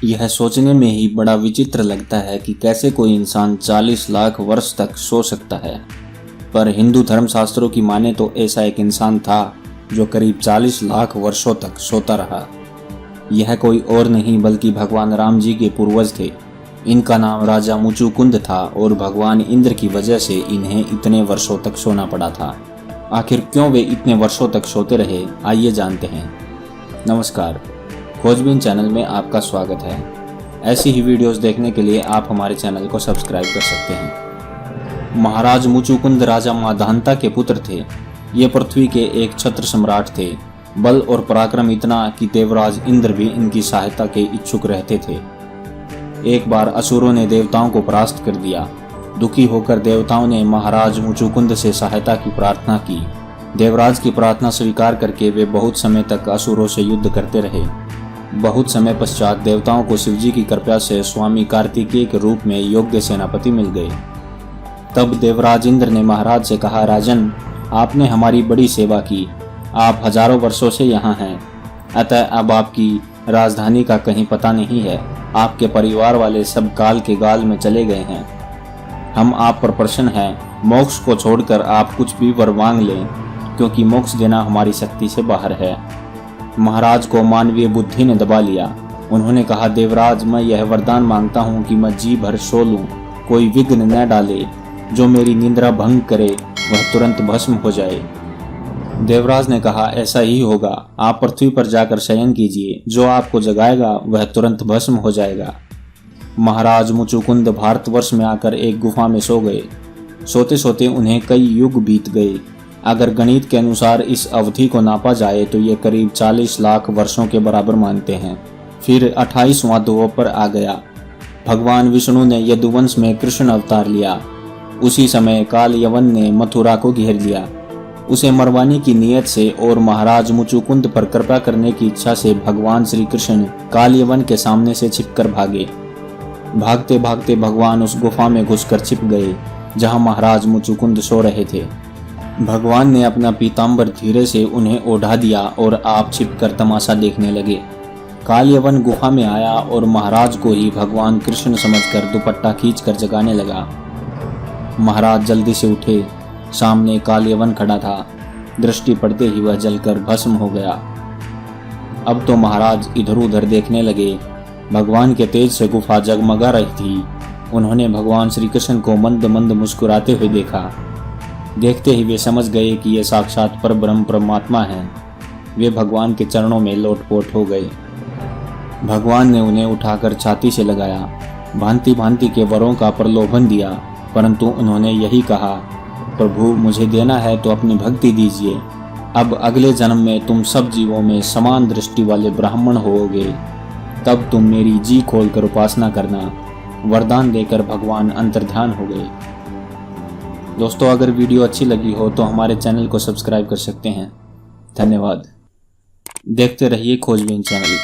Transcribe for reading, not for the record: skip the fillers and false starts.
यह सोचने में ही बड़ा विचित्र लगता है कि कैसे कोई इंसान 40 लाख वर्ष तक सो सकता है। पर हिंदू धर्मशास्त्रों की माने तो ऐसा एक इंसान था जो करीब 40 लाख वर्षों तक सोता रहा। यह कोई और नहीं बल्कि भगवान राम जी के पूर्वज थे। इनका नाम राजा मुचुकुंद था और भगवान इंद्र की वजह से इन्हें इतने वर्षों तक सोना पड़ा था। आखिर क्यों वे इतने वर्षों तक सोते रहे, आइए जानते हैं। नमस्कार, खोजबीन चैनल में आपका स्वागत है। ऐसी ही वीडियोस देखने के लिए आप हमारे चैनल को सब्सक्राइब कर सकते हैं। महाराज मुचुकुंद राजा माधानता के पुत्र थे। ये पृथ्वी के एक छत्र सम्राट थे। बल और पराक्रम इतना कि देवराज इंद्र भी इनकी सहायता के इच्छुक रहते थे। एक बार असुरों ने देवताओं को परास्त कर दिया। दुखी होकर देवताओं ने महाराज मुचुकुंद से सहायता की प्रार्थना की। देवराज की प्रार्थना स्वीकार करके वे बहुत समय तक असुरों से युद्ध करते रहे। बहुत समय पश्चात देवताओं को शिवजी की कृपा से स्वामी कार्तिकेय के रूप में योग्य सेनापति मिल गए। तब देवराज इंद्र ने महाराज से कहा, राजन, आपने हमारी बड़ी सेवा की। आप हजारों वर्षों से यहाँ हैं, अतः अब आपकी राजधानी का कहीं पता नहीं है। आपके परिवार वाले सब काल के गाल में चले गए हैं। हम आप पर प्रसन्न हैं। मोक्ष को छोड़कर आप कुछ भी वर मांग लें, क्योंकि मोक्ष देना हमारी शक्ति से बाहर है। महाराज को मानवीय बुद्धि ने दबा लिया। उन्होंने कहा, देवराज, मैं यह वरदान मांगता हूँ कि मैं जी भर सो लूं, कोई विघ्न न डाले। जो मेरी निंद्रा भंग करे वह तुरंत भस्म हो जाए। देवराज ने कहा, ऐसा ही होगा। आप पृथ्वी पर जाकर शयन कीजिए। जो आपको जगाएगा वह तुरंत भस्म हो जाएगा। महाराज मुचुकुंद भारतवर्ष में आकर एक गुफा में सो गए। सोते सोते उन्हें कई युग बीत गए। अगर गणित के अनुसार इस अवधि को नापा जाए तो ये करीब 40 लाख वर्षों के बराबर मानते हैं। फिर 28वां द्वापर आ गया। भगवान विष्णु ने यदुवंश में कृष्ण अवतार लिया। उसी समय काल यवन ने मथुरा को घेर लिया। उसे मरवाने की नीयत से और महाराज मुचुकुंद पर कृपा करने की इच्छा से भगवान श्री कृष्ण काल यवन के सामने से छिपकर भागे। भागते भागते भगवान उस गुफा में घुसकर छिप गए जहां महाराज मुचुकुंद सो रहे थे। भगवान ने अपना पीताम्बर धीरे से उन्हें ओढ़ा दिया और आप छिपकर तमाशा देखने लगे। कालयवन गुफा में आया और महाराज को ही भगवान कृष्ण समझकर दुपट्टा खींचकर जगाने लगा। महाराज जल्दी से उठे। सामने कालयवन खड़ा था। दृष्टि पड़ते ही वह जलकर भस्म हो गया। अब तो महाराज इधर उधर देखने लगे। भगवान के तेज से गुफा जगमगा रही थी। उन्होंने भगवान श्री कृष्ण को मंद मंद मुस्कुराते हुए देखा। देखते ही वे समझ गए कि ये साक्षात परब्रह्म परमात्मा हैं। वे भगवान के चरणों में लोटपोट हो गए। भगवान ने उन्हें उठाकर छाती से लगाया, भांति भांति के वरों का प्रलोभन दिया, परंतु उन्होंने यही कहा, प्रभु, मुझे देना है तो अपनी भक्ति दीजिए। अब अगले जन्म में तुम सब जीवों में समान दृष्टि वाले ब्राह्मण होोगे, तब तुम मेरी जी खोलकर उपासना करना। वरदान देकर भगवान अंतर्ध्यान हो गए। दोस्तों, अगर वीडियो अच्छी लगी हो तो हमारे चैनल को सब्सक्राइब कर सकते हैं। धन्यवाद। देखते रहिए खोजबीन चैनल।